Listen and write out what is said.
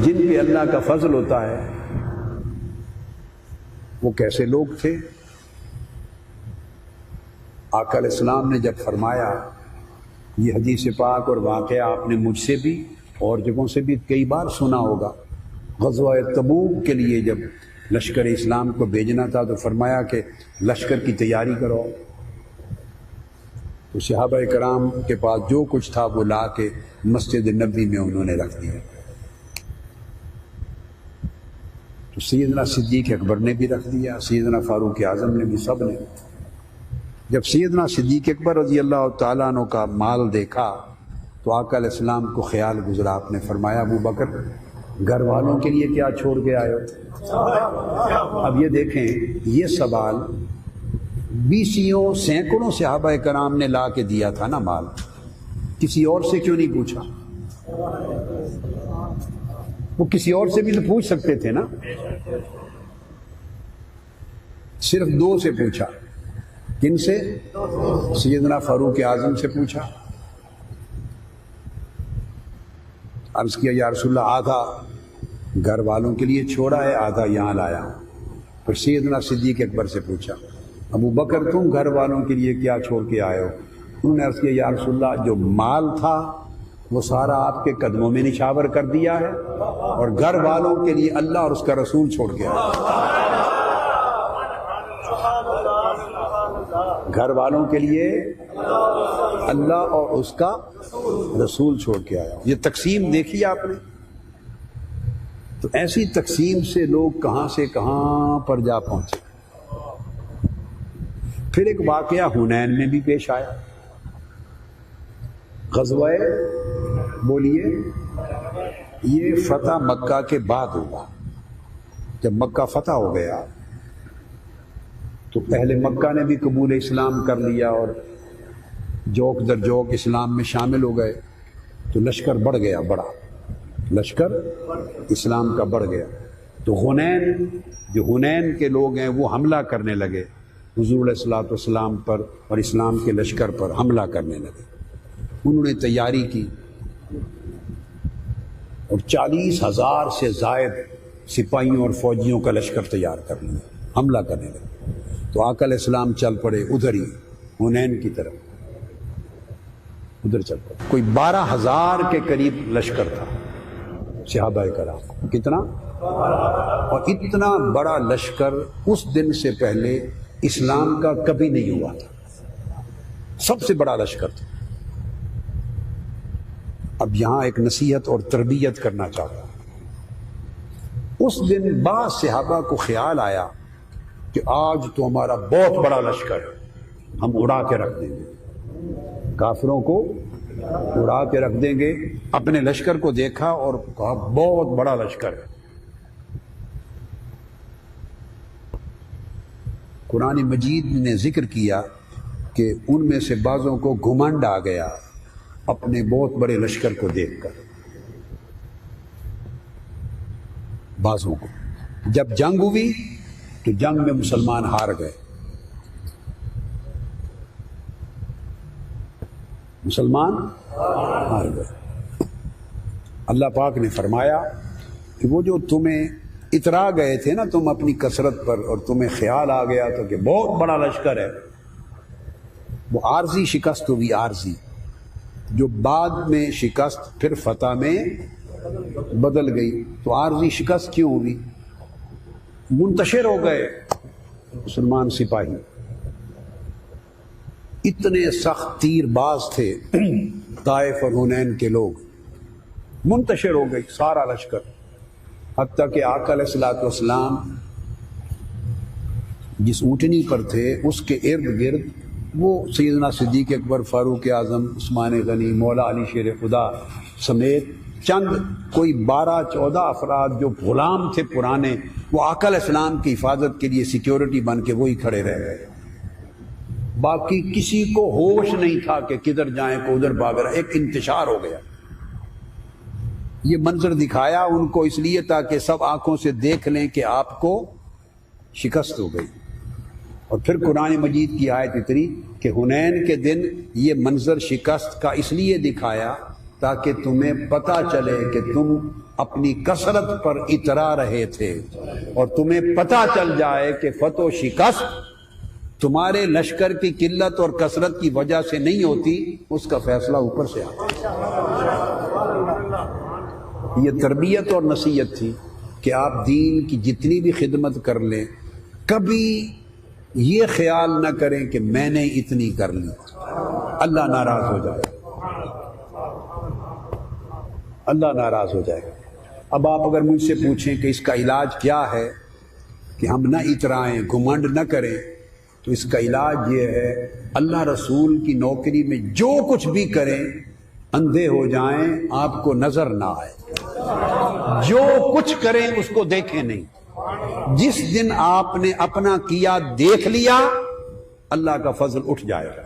جن پہ اللہ کا فضل ہوتا ہے وہ کیسے لوگ تھے؟ آقا علیہ السلام نے جب فرمایا، یہ حدیث پاک اور واقعہ آپ نے مجھ سے بھی اور جگہوں سے بھی کئی بار سنا ہوگا۔ غزوہ تبوک کے لیے جب لشکر اسلام کو بھیجنا تھا تو فرمایا کہ لشکر کی تیاری کرو، تو صحابہ کرام کے پاس جو کچھ تھا وہ لا کے مسجد نبوی میں انہوں نے رکھ دیا۔ تو سیدنا صدیق اکبر نے بھی رکھ دیا، سیدنا فاروق اعظم نے بھی، سب نے۔ جب سیدنا صدیق اکبر رضی اللہ تعالیٰ عنہ کا مال دیکھا تو آقا علیہ السلام کو خیال گزرا، آپ نے فرمایا ابو بکر گھر والوں کے لیے کیا چھوڑ کے آئے ہو؟ اب یہ دیکھیں، یہ سوال بیسیوں سینکڑوں صحابہ کرام نے لا کے دیا تھا نا مال، کسی اور سے کیوں نہیں پوچھا؟ وہ کسی اور سے بھی تو پوچھ سکتے تھے نا، صرف دو سے پوچھا۔ کن سے؟ سیدنا فاروق اعظم سے پوچھا، عرض کیا یا رسول اللہ آدھا گھر والوں کے لیے چھوڑا ہے، آدھا یہاں لایا ہوں۔ پھر سیدنا صدیق اکبر سے پوچھا، ابو بکر تم گھر والوں کے لیے کیا چھوڑ کے آئے ہو؟ انہوں نے عرض کیا یا رسول اللہ جو مال تھا وہ سارا آپ کے قدموں میں نچھاور کر دیا ہے، اور گھر والوں کے لیے اللہ اور اس کا رسول چھوڑ کے آیا۔ گھر والوں کے لیے اللہ اور اس کا رسول چھوڑ کے آیا۔ یہ تقسیم دیکھی آپ نے؟ تو ایسی تقسیم سے لوگ کہاں سے کہاں پر جا پہنچے۔ پھر ایک واقعہ حنین میں بھی پیش آیا، غزوہ بولیے، یہ فتح مکہ کے بعد ہوا۔ جب مکہ فتح ہو گیا تو اہل مکہ نے بھی قبول اسلام کر لیا اور جوک در جوک اسلام میں شامل ہو گئے، تو لشکر بڑھ گیا، بڑا لشکر اسلام کا بڑھ گیا۔ تو حنین، جو حنین کے لوگ ہیں وہ حملہ کرنے لگے حضور علیہ الصلوۃ والسلام پر اور اسلام کے لشکر پر حملہ کرنے لگے۔ انہوں نے تیاری کی اور 40,000 سے زائد سپاہیوں اور فوجیوں کا لشکر تیار کر لیا، حملہ کرنے لگے۔ تو آقا علیہ السلام چل پڑے ادھر ہی حنین کی طرف، ادھر چل پڑے۔ کوئی 12,000 کے قریب لشکر تھا صحابہ کرام، کتنا؟ اور اتنا بڑا لشکر اس دن سے پہلے اسلام کا کبھی نہیں ہوا تھا، سب سے بڑا لشکر تھا۔ اب یہاں ایک نصیحت اور تربیت کرنا چاہتا ہوں۔ اس دن بعض صحابہ کو خیال آیا کہ آج تو ہمارا بہت بڑا لشکر ہے، ہم اڑا کے رکھ دیں گے، کافروں کو اڑا کے رکھ دیں گے۔ اپنے لشکر کو دیکھا اور کہا بہت بڑا لشکر ہے۔ قرآن مجید نے ذکر کیا کہ ان میں سے بعضوں کو گھمنڈ آ گیا اپنے بہت بڑے لشکر کو دیکھ کر، بعضوں کو۔ جب جنگ ہوئی تو جنگ میں مسلمان ہار گئے، مسلمان ہار گئے۔ اللہ پاک نے فرمایا کہ وہ جو تمہیں اترا گئے تھے نا تم اپنی کثرت پر، اور تمہیں خیال آ گیا تھا کہ بہت بڑا لشکر ہے، وہ عارضی شکست ہوئی، عارضی، جو بعد میں شکست پھر فتح میں بدل گئی۔ تو عارضی شکست کیوں ہوئی؟ منتشر ہو گئے مسلمان سپاہی، اتنے سخت تیر باز تھے طائف اور حنین کے لوگ، منتشر ہو گئی سارا لشکر، حتیٰ کہ آقا علیہ الصلوۃ والسلام جس اونٹنی پر تھے اس کے ارد گرد وہ سیدنا صدیق اکبر، فاروق اعظم، عثمان غنی، مولا علی شیر خدا سمیت چند کوئی 12-14 افراد جو غلام تھے پرانے، وہ آقا علیہ السلام کی حفاظت کے لیے سیکیورٹی بن کے وہی کھڑے رہ گئے۔ باقی کسی کو ہوش نہیں تھا کہ کدھر جائیں، کو ادھر بھاگ رہا، ایک انتشار ہو گیا۔ یہ منظر دکھایا ان کو اس لیے تاکہ سب آنکھوں سے دیکھ لیں کہ آپ کو شکست ہو گئی۔ اور پھر قرآن مجید کی آیت اتری کہ حنین کے دن یہ منظر شکست کا اس لیے دکھایا تاکہ تمہیں پتہ چلے کہ تم اپنی کثرت پر اترا رہے تھے، اور تمہیں پتہ چل جائے کہ فتح و شکست تمہارے لشکر کی قلت اور کثرت کی وجہ سے نہیں ہوتی، اس کا فیصلہ اوپر سے آتا۔ یہ تربیت اور نصیحت تھی کہ آپ دین کی جتنی بھی خدمت کر لیں، کبھی یہ خیال نہ کریں کہ میں نے اتنی کر لی، اللہ ناراض ہو جائے، اللہ ناراض ہو جائے گا۔ اب آپ اگر مجھ سے پوچھیں کہ اس کا علاج کیا ہے کہ ہم نہ اترائیں، گھمنڈ نہ کریں، تو اس کا علاج یہ ہے اللہ رسول کی نوکری میں جو کچھ بھی کریں اندھے ہو جائیں، آپ کو نظر نہ آئے، جو کچھ کریں اس کو دیکھیں نہیں۔ جس دن آپ نے اپنا کیا دیکھ لیا، اللہ کا فضل اٹھ جائے گا۔